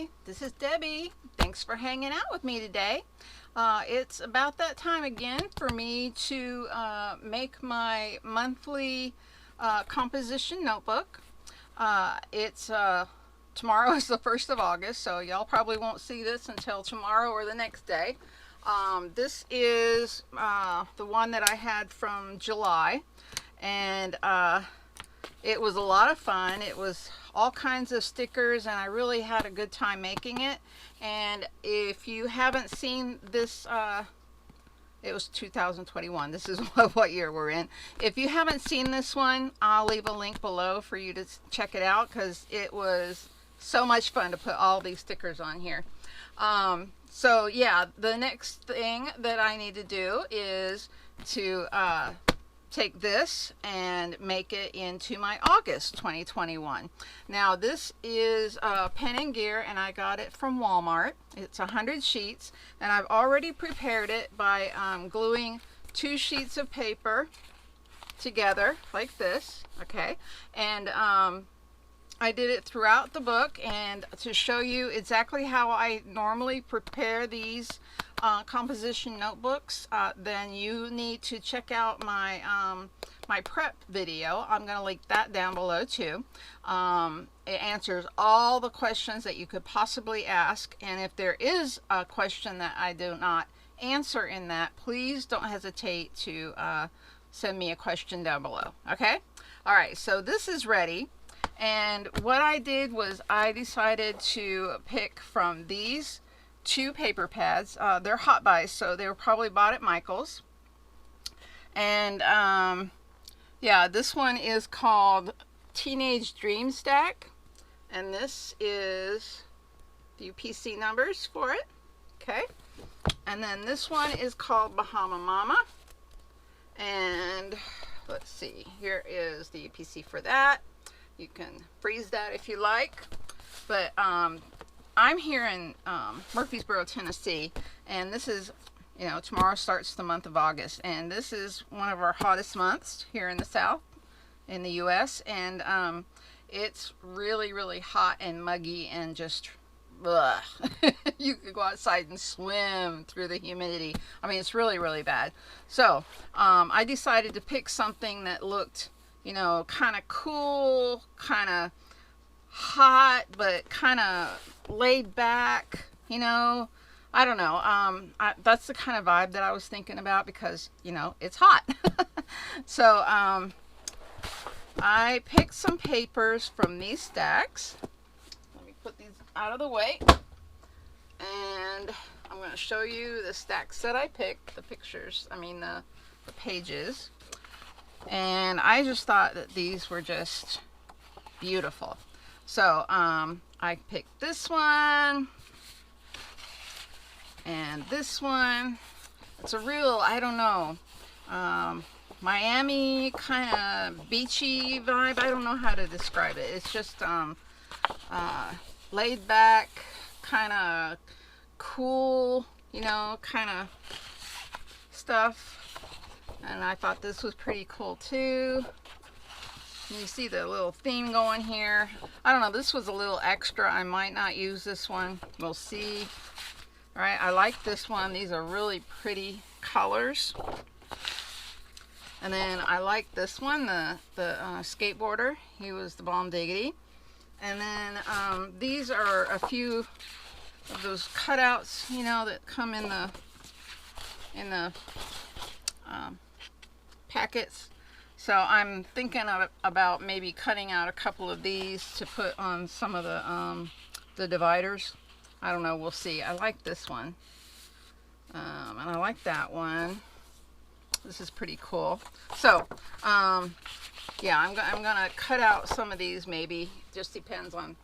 Hi, this is Debbie. Thanks for hanging out with me today. It's about that time again for me to make my monthly composition notebook. It's tomorrow is the 1st of August, so y'all probably won't see this until tomorrow or the next day. This is the one that I had from July, and it was a lot of fun. It was all kinds of stickers, and I really had a good time making it. And if you haven't seen this, it was 2021. This is what year we're in. If you haven't seen this one, I'll leave a link below for you to check it out, because it was so much fun to put all these stickers on here. So yeah, the next thing that I need to do is to take this and make it into my August 2021. Now this is Pen and Gear, and I got it from Walmart. It's 100 sheets, and I've already prepared it by gluing 2 sheets of paper together like this, okay? And I did it throughout the book, and to show you exactly how I normally prepare these composition notebooks, then you need to check out my my prep video. I'm going to link that down below too. It answers all the questions that you could possibly ask, and if there is a question that I do not answer in that, please don't hesitate to send me a question down below. Okay? All right, so this is ready. And what I did was I decided to pick from these 2 paper pads. They're hot buys, so they were probably bought at Michael's. And yeah, this one is called Teenage Dream Stack, and this is the UPC numbers for it. Okay, and then this one is called Bahama Mama, and let's see, here is the UPC for that. You can freeze that if you like. But I'm here in Murfreesboro, Tennessee, and this is, you know, tomorrow starts the month of August, and this is one of our hottest months here in the South, in the U.S., and it's really, really hot and muggy and just, ugh. You could go outside and swim through the humidity. I mean, it's really, really bad. So I decided to pick something that looked, you know, kind of cool, kind of hot, but kind of laid back, you know. I don't know. That's the kind of vibe that I was thinking about, because, you know, it's hot. So I picked some papers from these stacks. Let me put these out of the way. And I'm going to show you the stacks that I picked, the pictures, I mean the pages. And I just thought that these were just beautiful. So I picked this one and this one. It's a real, I don't know, Miami kind of beachy vibe. I don't know how to describe it. It's just laid back, kind of cool, you know, kind of stuff. And I thought this was pretty cool too. You see the little theme going here. I don't know, this was a little extra. I might not use this one. We'll see. All right, I like this one. These are really pretty colors. And then I like this one, the skateboarder. He was the bomb diggity. And then these are a few of those cutouts, you know, that come in the packets. So I'm thinking about maybe cutting out a couple of these to put on some of the dividers. I don't know, we'll see. I like this one, and I like that one. This is pretty cool. So yeah, I'm gonna cut out some of these, maybe. Just depends on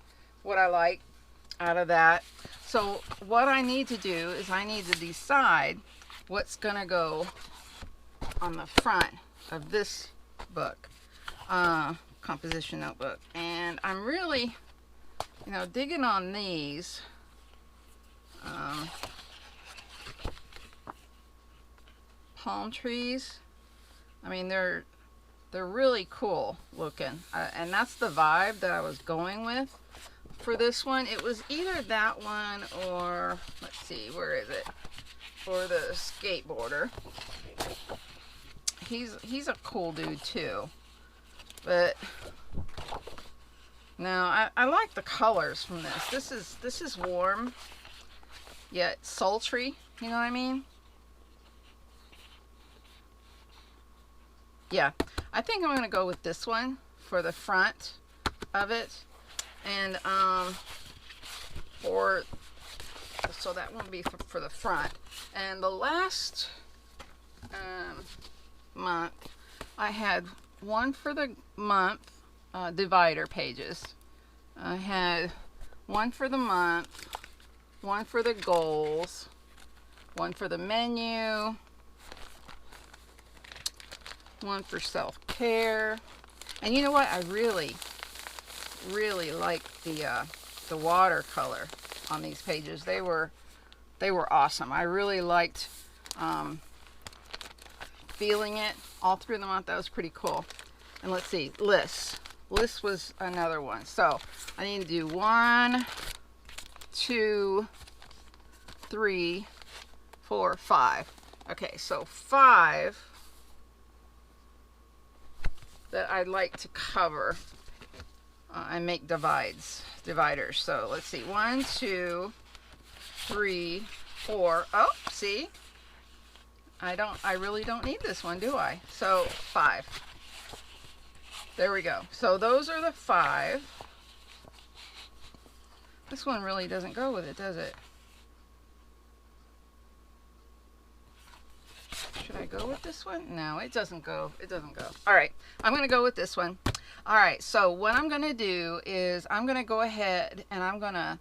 what I like out of that. So what I need to do is I need to decide what's gonna go on the front of this book, composition notebook. And I'm really, you know, digging on these. Palm trees. I mean, they're really cool looking, and that's the vibe that I was going with for this one. It was either that one or, let's see, where is it? Or the skateboarder. He's a cool dude too. But no, I like the colors from this. This is warm yet sultry, you know what I mean? Yeah, I think I'm gonna go with this one for the front of it. And so that one will be for the front. And the last month I had one for the month divider pages. I had one for the month, one for the goals, one for the menu, one for self-care. And you know what? I really like the watercolor on these pages. They were awesome. I really liked feeling it all through the month. That was pretty cool. And let's see, lists was another one. So I need to do 1, 2, 3, 4, 5. Okay, so 5 that I'd like to cover and make dividers. So let's see, 1, 2, 3, 4. Oh, see, I really don't need this one, do I? So 5. There we go. So those are the 5. This one really doesn't go with it, does it? Should I go with this one? No, it doesn't go. It doesn't go. All right, I'm going to go with this one. All right, so what I'm going to do is I'm going to go ahead and I'm going to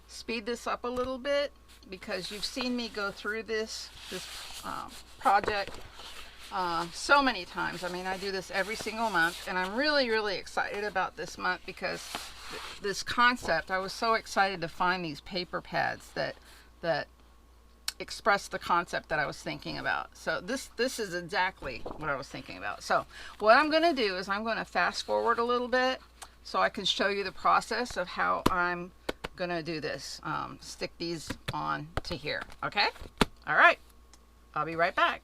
speed this up a little bit, because you've seen me go through this project so many times. I mean, I do this every single month, and I'm really excited about this month because this concept, I was so excited to find these paper pads that express the concept that I was thinking about. So this is exactly what I was thinking about. So what I'm going to do is I'm going to fast forward a little bit so I can show you the process of how I'm going to do this. Stick these on to here. Okay? All right. I'll be right back.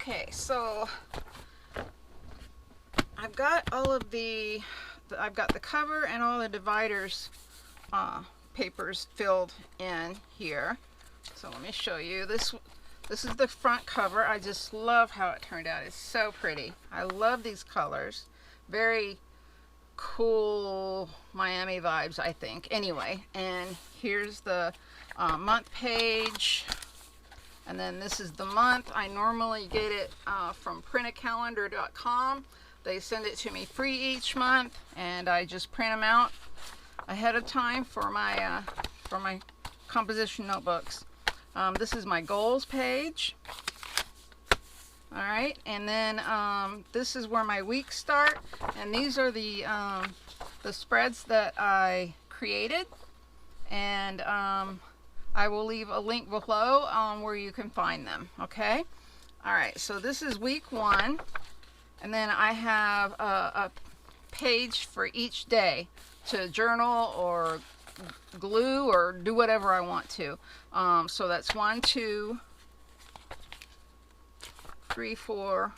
Okay, so I've got all of I've got the cover and all the dividers papers filled in here. So let me show you. This is the front cover. I just love how it turned out. It's so pretty. I love these colors. Very cool Miami vibes, I think. Anyway, and here's the month page. And then this is the month. I normally get it from printacalendar.com. They send it to me free each month, and I just print them out ahead of time for my composition notebooks. This is my goals page. All right, and then this is where my weeks start, and these are the spreads that I created, and I will leave a link below where you can find them. Okay. All right, so this is week 1. And then I have a page for each day to journal or glue or do whatever I want to. So that's 1, 2, 3, 4,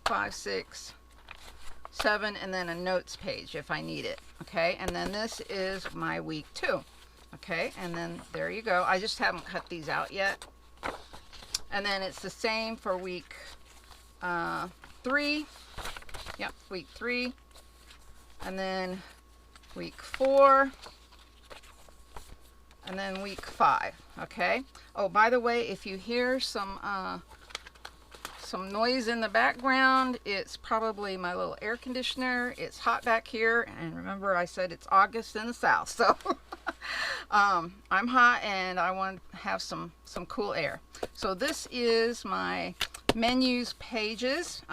5, 6, 7, and then a notes page if I need it. Okay, and then this is my week 2. Okay, and then there you go. I just haven't cut these out yet. And then it's the same for week 3. Yep, week 3. And then week 4. And then week 5. Okay. Oh, by the way, if you hear some noise in the background, it's probably my little air conditioner. It's hot back here, and remember I said it's August in the South, so I'm hot and I want to have some cool air. So this is my menus pages.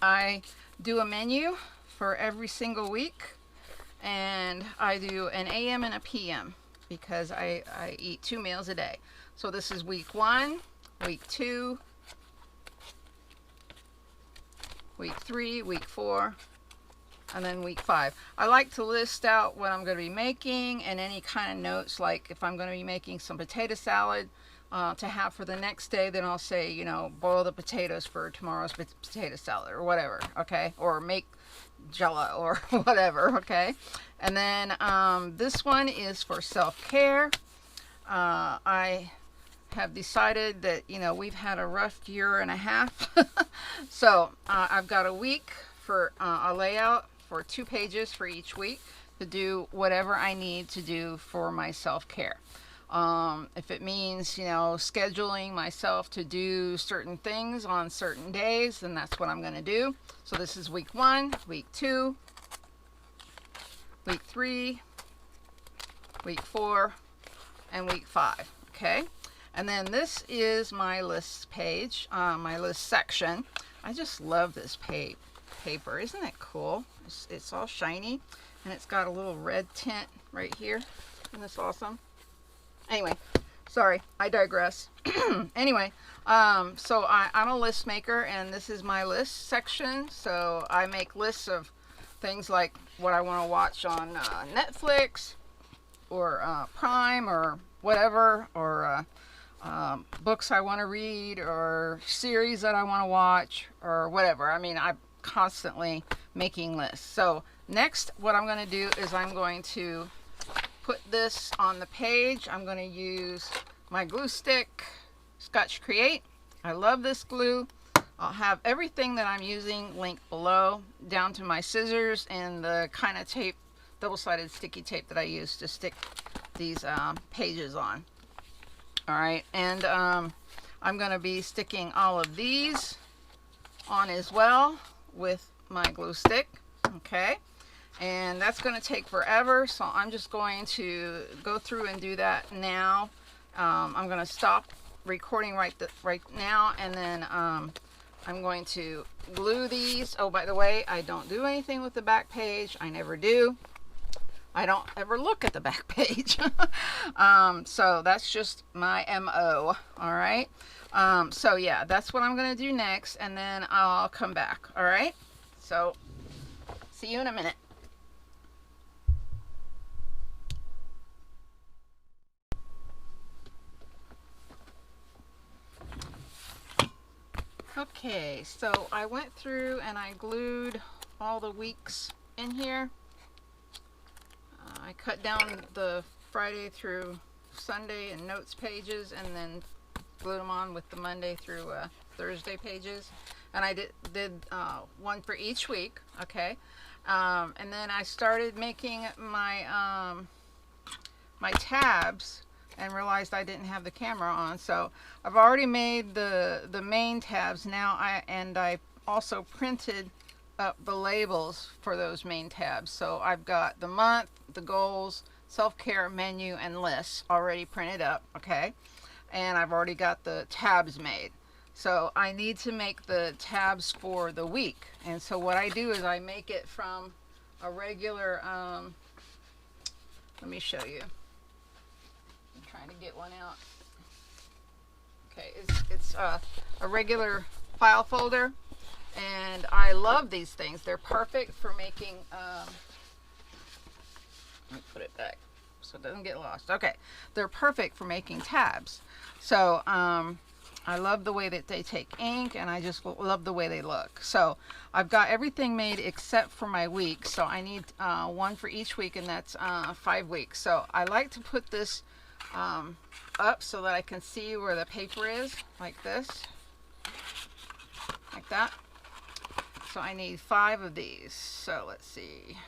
I do a menu for every single week, and I do an AM and a PM because I eat 2 meals a day. So this is week 1, week 2, week 3, week 4, and then week 5. I like to list out what I'm going to be making and any kind of notes, like if I'm going to be making some potato salad to have for the next day, then I'll say, you know, boil the potatoes for tomorrow's potato salad or whatever, okay? Or make Jell-O or whatever, okay? And then this one is for self-care. I have decided that, you know, we've had a rough year and a half. So I've got a week for a layout for 2 pages for each week to do whatever I need to do for my self-care. If it means, you know, scheduling myself to do certain things on certain days, then that's what I'm going to do. So this is week 1, week 2, week 3, week 4, and week 5. Okay. And then this is my list page, my list section. I just love this paper. Isn't it cool? It's all shiny, and it's got a little red tint right here. Isn't this awesome? Anyway, sorry, I digress. Anyway, so I'm a list maker, and this is my list section. So I make lists of things like what I want to watch on Netflix or Prime or whatever, or books I want to read, or series that I want to watch, or whatever. I mean, I'm constantly making lists. So next, what I'm going to do is I'm going to put this on the page. I'm going to use my glue stick, Scotch Create. I love this glue. I'll have everything that I'm using linked below, down to my scissors and the kind of tape, double-sided sticky tape that I use to stick these pages on. All right, and I'm going to be sticking all of these on as well with my glue stick. Okay, and that's going to take forever, so I'm just going to go through and do that now. I'm going to stop recording right now, and then I'm going to glue these. Oh, by the way, I don't do anything with the back page. I never do. I don't ever look at the back page. So that's just my MO. All right. So yeah, that's what I'm going to do next, and then I'll come back. All right. So see you in a minute. Okay, so I went through and I glued all the weeks in here. I cut down the Friday through Sunday and notes pages, and then glued them on with the Monday through Thursday pages. And I did one for each week, okay? And then I started making my my tabs and realized I didn't have the camera on. So I've already made the main tabs now. I also printed up the labels for those main tabs. So I've got the month, the goals, self-care, menu, and lists already printed up, okay? And I've already got the tabs made. So I need to make the tabs for the week. And so what I do is I make it from a regular, let me show you. I'm trying to get one out. Okay, it's a regular file folder. And I love these things. They're perfect for making, let me put it back so it doesn't get lost. Okay, they're perfect for making tabs. So I love the way that they take ink, and I just love the way they look. So I've got everything made except for my week. So I need one for each week, and that's 5 weeks. So I like to put this up so that I can see where the paper is, like this, like that. So I need 5 of these. So let's see.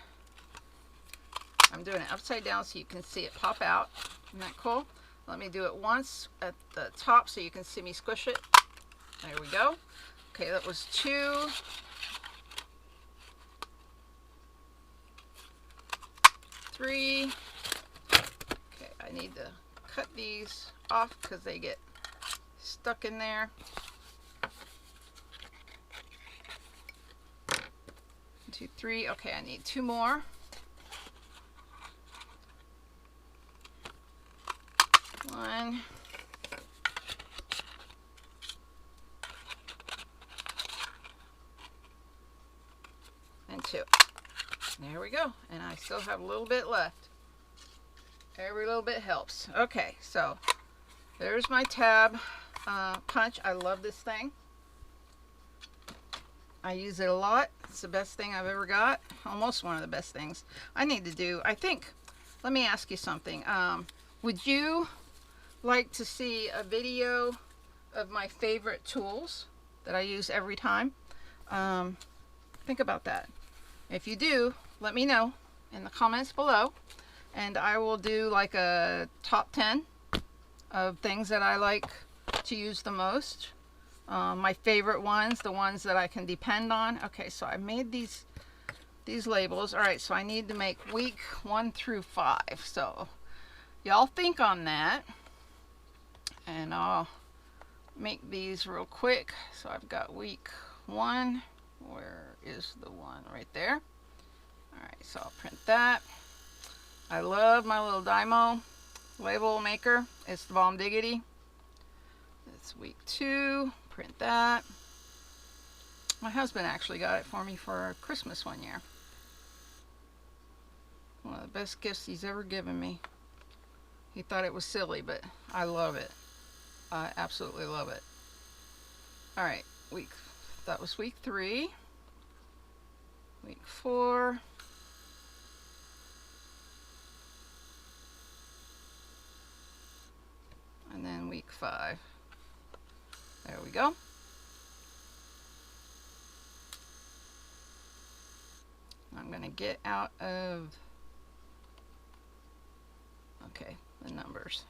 I'm doing it upside down so you can see it pop out. Isn't that cool? Let me do it once at the top so you can see me squish it. There we go. Okay, that was 2. 3. Okay, I need to cut these off because they get stuck in there. 2, 3. Okay, I need 2 more. 1. And 2. There we go. And I still have a little bit left. Every little bit helps. Okay, so there's my tab punch. I love this thing. I use it a lot. It's the best thing I've ever got. Almost one of the best things. I need to do, I think, let me ask you something. Would you like to see a video of my favorite tools that I use every time? Think about that. If you do, let me know in the comments below, and I will do like a top 10 of things that I like to use the most. My favorite ones, the ones that I can depend on. Okay, so I made these labels. All right, so I need to make week 1 through 5. So y'all think on that, and I'll make these real quick. So I've got week 1. Where is the 1? Right there. All right, so I'll print that. I love my little Dymo label maker. It's the Bomb Diggity. It's week 2. Print that. My husband actually got it for me for Christmas one year. One of the best gifts he's ever given me. He thought it was silly, but I love it. I absolutely love it. All right, that was week 3. Week 4. And then week 5. There we go. I'm going to get out of, okay, the numbers.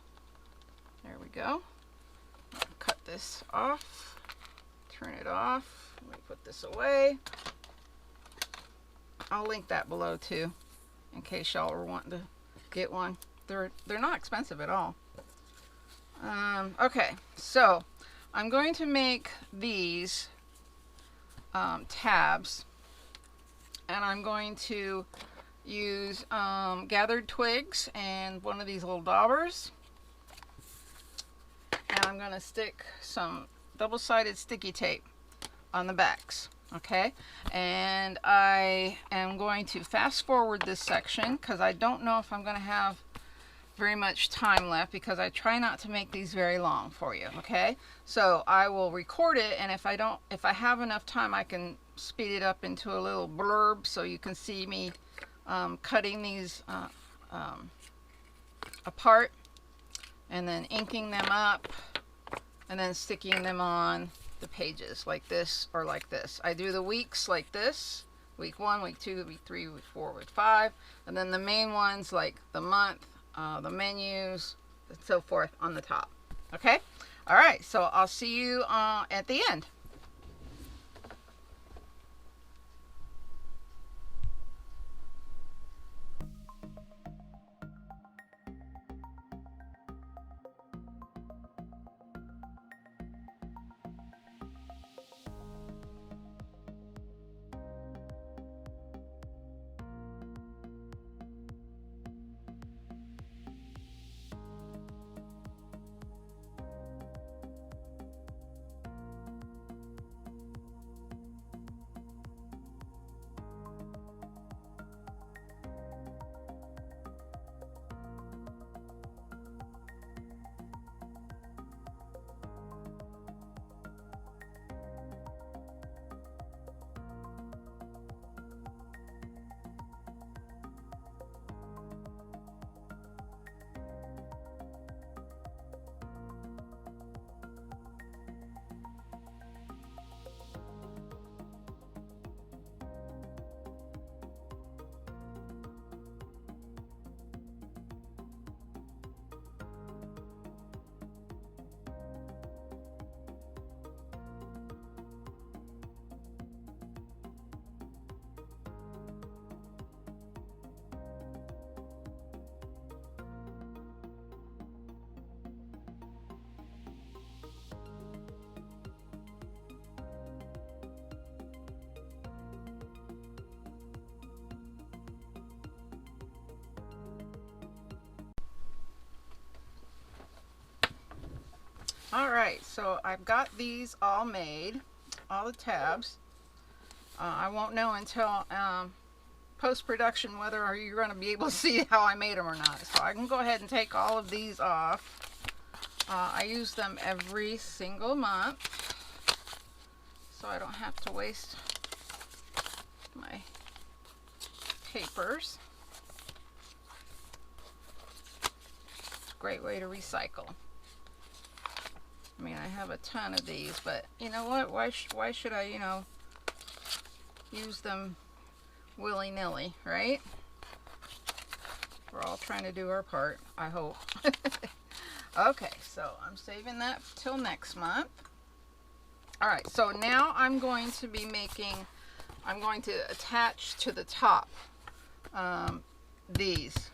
There we go. Cut this off. Turn it off. Let me put this away. I'll link that below too, in case y'all are wanting to get one. They're not expensive at all. Okay, so I'm going to make these tabs, and I'm going to use gathered twigs and one of these little daubers, and I'm going to stick some double-sided sticky tape on the backs. Okay, and I am going to fast forward this section because I don't know if I'm going to have very much time left because I try not to make these very long for you, okay? So I will record it, and if I have enough time, I can speed it up into a little blurb so you can see me cutting these apart and then inking them up and then sticking them on the pages like this or like this. I do the weeks like this: week 1, week 2, week 3, week 4, week 5, and then the main ones like the month, the menus, and so forth on the top. Okay? All right, so I'll see you at the end. All right, so I've got these all made, all the tabs. I won't know until post-production whether you're going to be able to see how I made them or not. So I can go ahead and take all of these off. I use them every single month, so I don't have to waste my papers. It's a great way to recycle. I mean, I have a ton of these, but you know what? Why should I, use them willy-nilly, right? We're all trying to do our part, I hope. Okay, so I'm saving that till next month. All right, so now I'm going to attach to the top these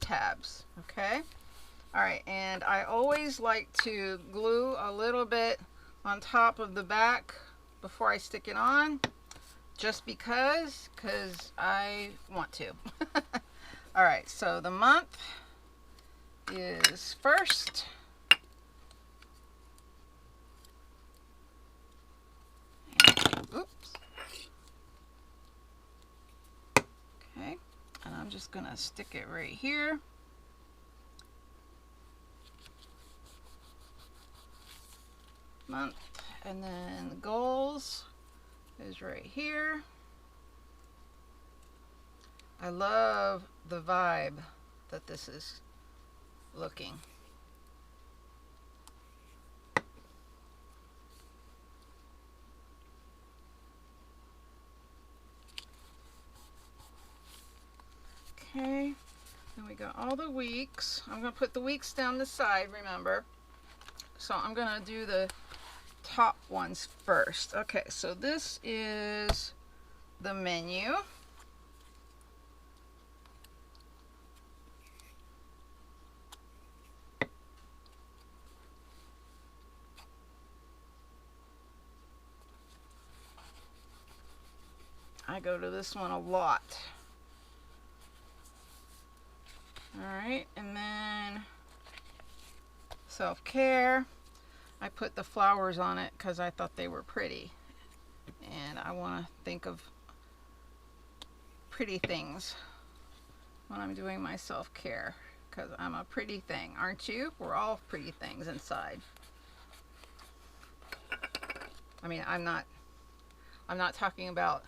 tabs, okay? All right, and I always like to glue a little bit on top of the back before I stick it on, just because I want to. All right, so the month is first. Oops. Okay, and I'm just gonna stick it right here. Month, and then the goals is right here. I love the vibe that this is looking. Okay, then we got all the weeks. I'm going to put the weeks down the side, remember. So I'm going to do the top ones first. Okay, so this is the menu. I go to this one a lot. All right, and then self-care. I put the flowers on it because I thought they were pretty, and I want to think of pretty things when I'm doing my self-care, because I'm a pretty thing, aren't you? We're all pretty things inside. I mean, I'm not talking about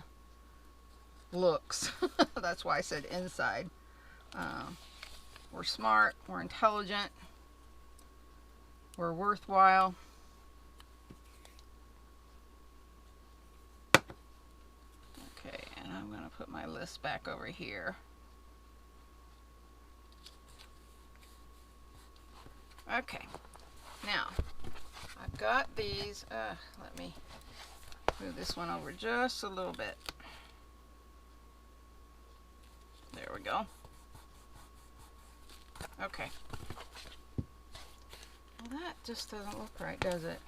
looks. That's why I said inside. We're smart, we're intelligent, we're worthwhile. Okay, and I'm going to put my list back over here. Okay, now I've got these. Let me move this one over just a little bit. There we go. Okay. Well, that just doesn't look right, does it?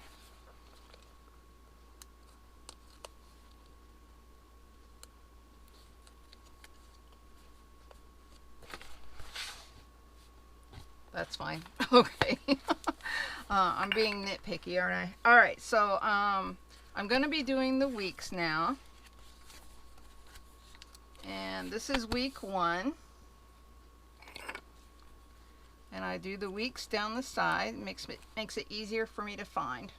That's fine. Okay. I'm being nitpicky, aren't I? All right, so I'm going to be doing the weeks now. And this is week 1. And I do the weeks down the side. Makes it easier for me to find.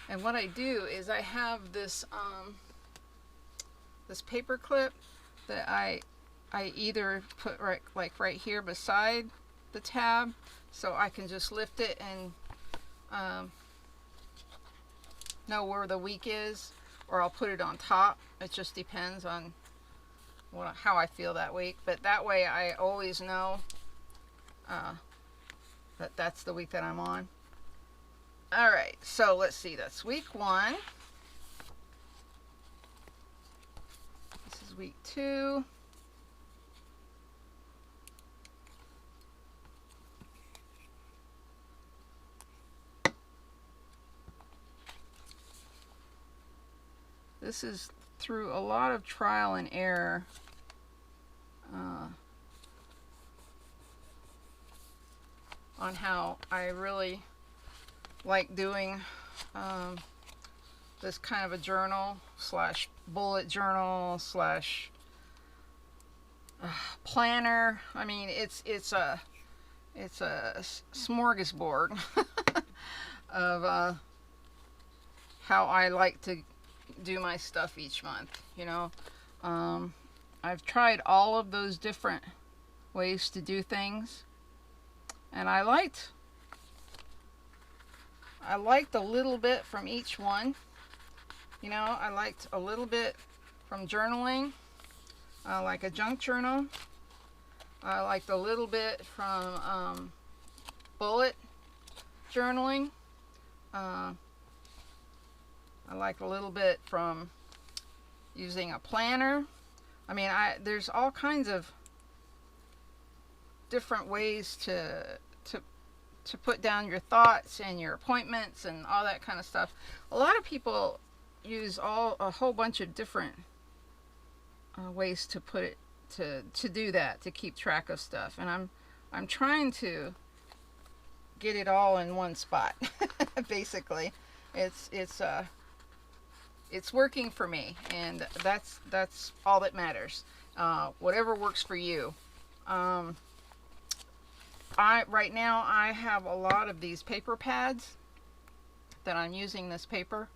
And what I do is I have this this paper clip that I either put right here beside the tab, so I can just lift it and know where the week is, or I'll put it on top. It just depends on how I feel that week, but that way I always know that that's the week that I'm on. Alright, so let's see, that's week 1. This is week 2. This is through a lot of trial and error. On how I really like doing this kind of a journal slash bullet journal slash planner. I mean, it's a smorgasbord of how I like to do my stuff each month. You know, I've tried all of those different ways to do things, and I liked a little bit from each one. You know, I liked a little bit from journaling, like a junk journal. I liked a little bit from bullet journaling. I like a little bit from using a planner. I mean, there's all kinds of different ways to put down your thoughts and your appointments and all that kind of stuff. A lot of people use a whole bunch of different ways to put it to do that, to keep track of stuff, and I'm trying to get it all in one spot. Basically, it's working for me, and that's all that matters. Whatever works for you. Right now I have a lot of these paper pads that I'm using this paper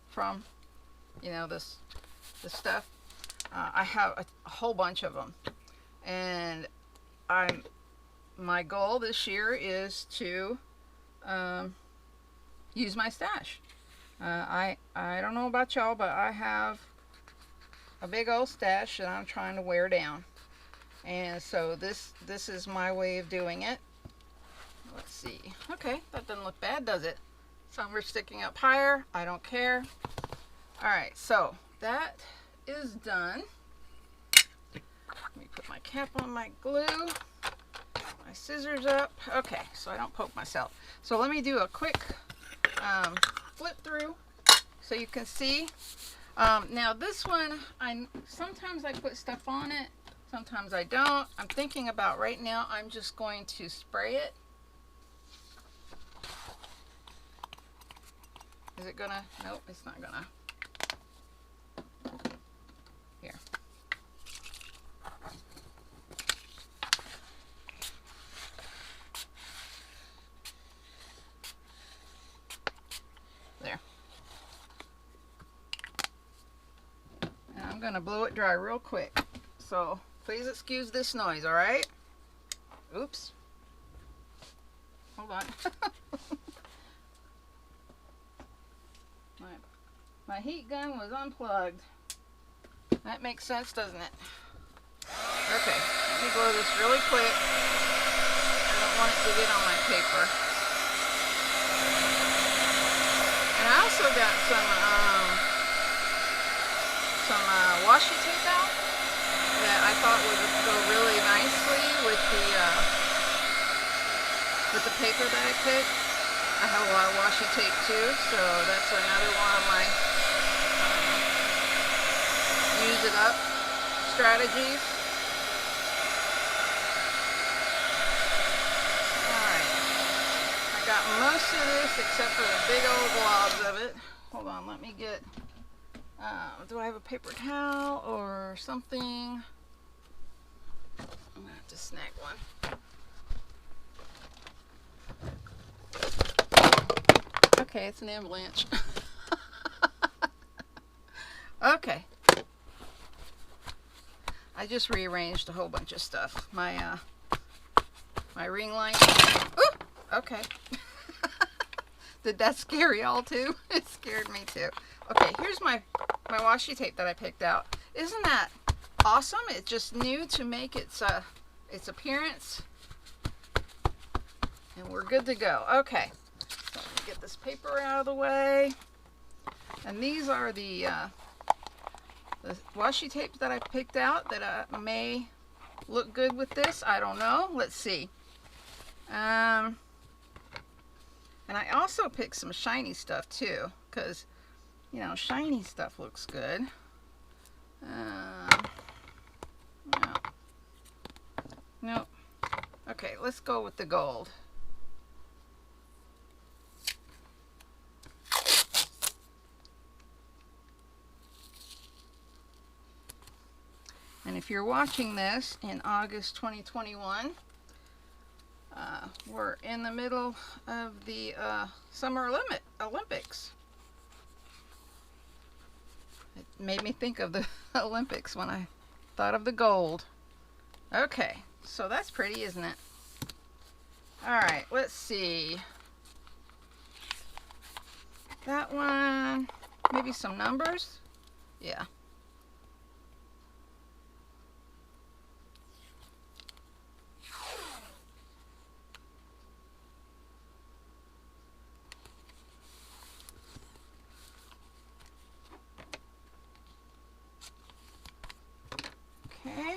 from, you know, this stuff. I have a whole bunch of them, and my goal this year is to use my stash. I don't know about y'all, but I have a big old stash that I'm trying to wear down. And so this is my way of doing it. Let's see. Okay, that doesn't look bad, does it? Some are sticking up higher. I don't care. Alright, so that is done. Let me put my cap on my glue. My scissors up. Okay, so I don't poke myself. So let me do a quick flip through so you can see. Now this one, sometimes I put stuff on it. Sometimes I don't. I'm thinking about right now, I'm just going to spray it. Is it gonna? Nope, it's not gonna. Here. There. And I'm gonna blow it dry real quick. So please excuse this noise, alright? Oops. Hold on. My heat gun was unplugged. That makes sense, doesn't it? Okay, let me blow this really quick. I don't want it to get on my paper. And I also got some washi tape out that I thought would go really nicely with the paper that I picked. I have a lot of washi tape too, so that's another one of my use it up strategies. Alright, I got most of this except for the big old globs of it. Hold on, let me get, do I have a paper towel or something? I'm gonna have to snag one. Okay, it's an avalanche. Okay. I just rearranged a whole bunch of stuff. My ring light. Ooh, okay. Did that scare y'all too? It scared me too. Okay, here's my washi tape that I picked out. Isn't that awesome? It's just new to make its appearance. And we're good to go. Okay. So let me get this paper out of the way. And these are the washi tapes that I picked out that may look good with this. I don't know. Let's see. And I also picked some shiny stuff too, because, you know, shiny stuff looks good. No. Nope. Okay, let's go with the gold. And if you're watching this in August 2021, we're in the middle of the Summer Olympics. It made me think of the Olympics when I thought of the gold. Okay, so that's pretty, isn't it? Alright, let's see. That one, maybe some numbers? Yeah. Okay,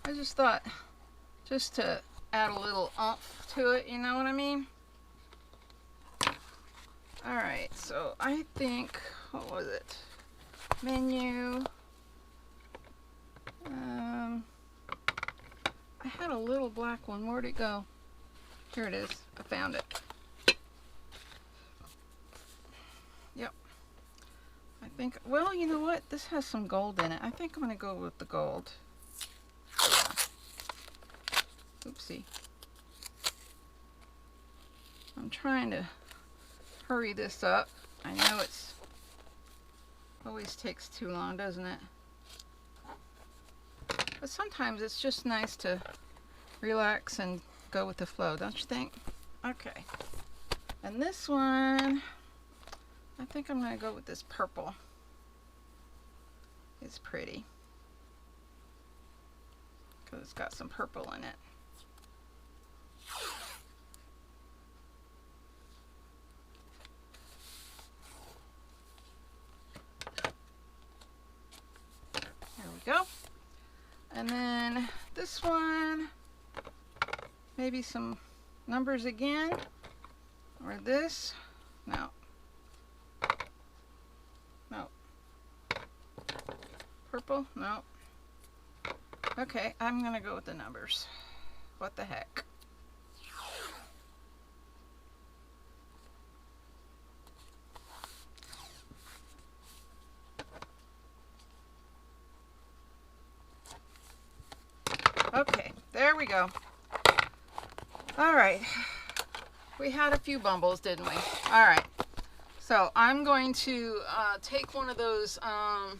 I just thought, just to add a little oomph to it, you know what I mean? Alright, so I think, what was it? Menu. I had a little black one. Where'd it go? Here it is. I found it. Yep. I think, well, you know what? This has some gold in it. I think I'm going to go with the gold. Yeah. Oopsie. I'm trying to hurry this up. I know it's always takes too long, doesn't it? But sometimes it's just nice to relax and go with the flow, don't you think? Okay. And this one, I think I'm going to go with this purple. It's pretty, because it's got some purple in it. There we go. And then this one, maybe some numbers again, or this. No. No. Purple? No. Okay, I'm going to go with the numbers. What the heck? we go. All right. We had a few bumbles, didn't we? All right. So I'm going to take one of those, I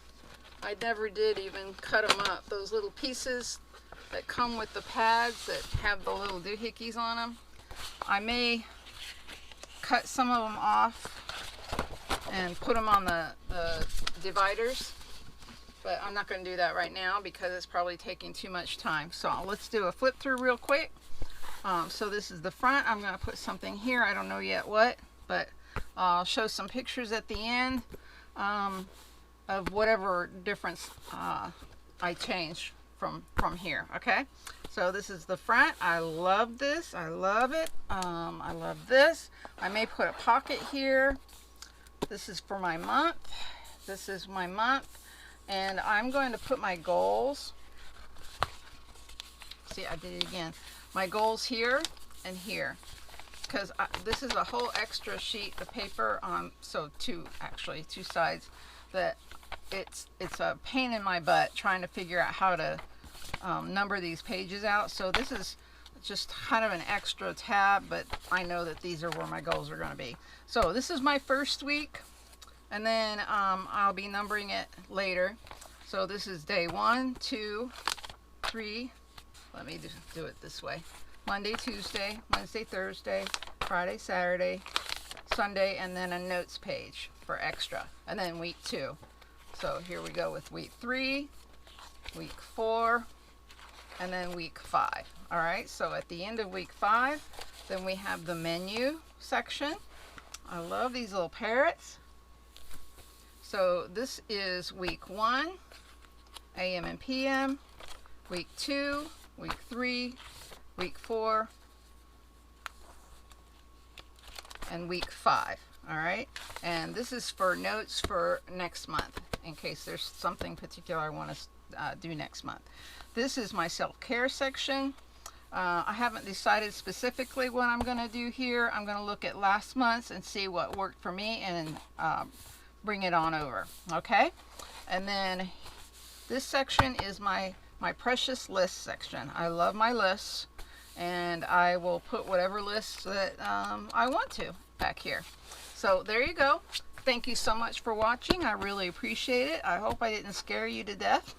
never did even cut them up, those little pieces that come with the pads that have the little doohickeys on them. I may cut some of them off and put them on the dividers, but I'm not going to do that right now because it's probably taking too much time. So let's do a flip through real quick. So this is the front. I'm going to put something here. I don't know yet what, but I'll show some pictures at the end of whatever difference I change from here. Okay, so this is the front. I love this. I love it. I love this. I may put a pocket here. This is for my month. This is my month, and I'm going to put my goals. See, I did it again. My goals here and here, because this is a whole extra sheet of paper, so two sides, that it's a pain in my butt trying to figure out how to number these pages out. So this is just kind of an extra tab, but I know that these are where my goals are going to be. So this is my first week, and then I'll be numbering it later. So this is day 1, 2, 3. Let me just do it this way. Monday, Tuesday, Wednesday, Thursday, Friday, Saturday, Sunday, and then a notes page for extra. And then week 2. So here we go with week 3, week 4, and then week 5. All right, so at the end of week 5, then we have the menu section. I love these little parrots. So this is week 1, AM and PM, week 2, week 3, week 4, and week 5. All right, and this is for notes for next month in case there's something particular I want to do next month. This is my self-care section. I haven't decided specifically what I'm going to do here. I'm going to look at last month's and see what worked for me and bring it on over. Okay, and then this section is my precious list section. I love my lists, and I will put whatever lists that I want to back here. So there you go. Thank you so much for watching. I really appreciate it. I hope I didn't scare you to death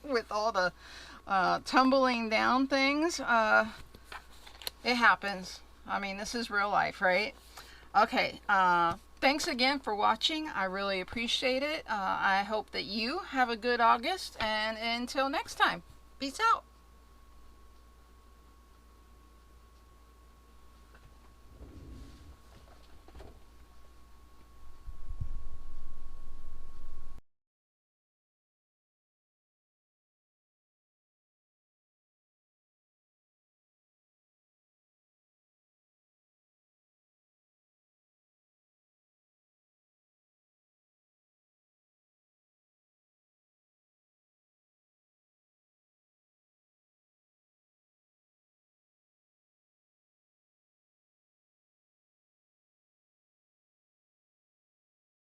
with all the tumbling down things. It happens. I mean, this is real life, right? Okay. Thanks again for watching. I really appreciate it. I hope that you have a good August, and until next time, peace out.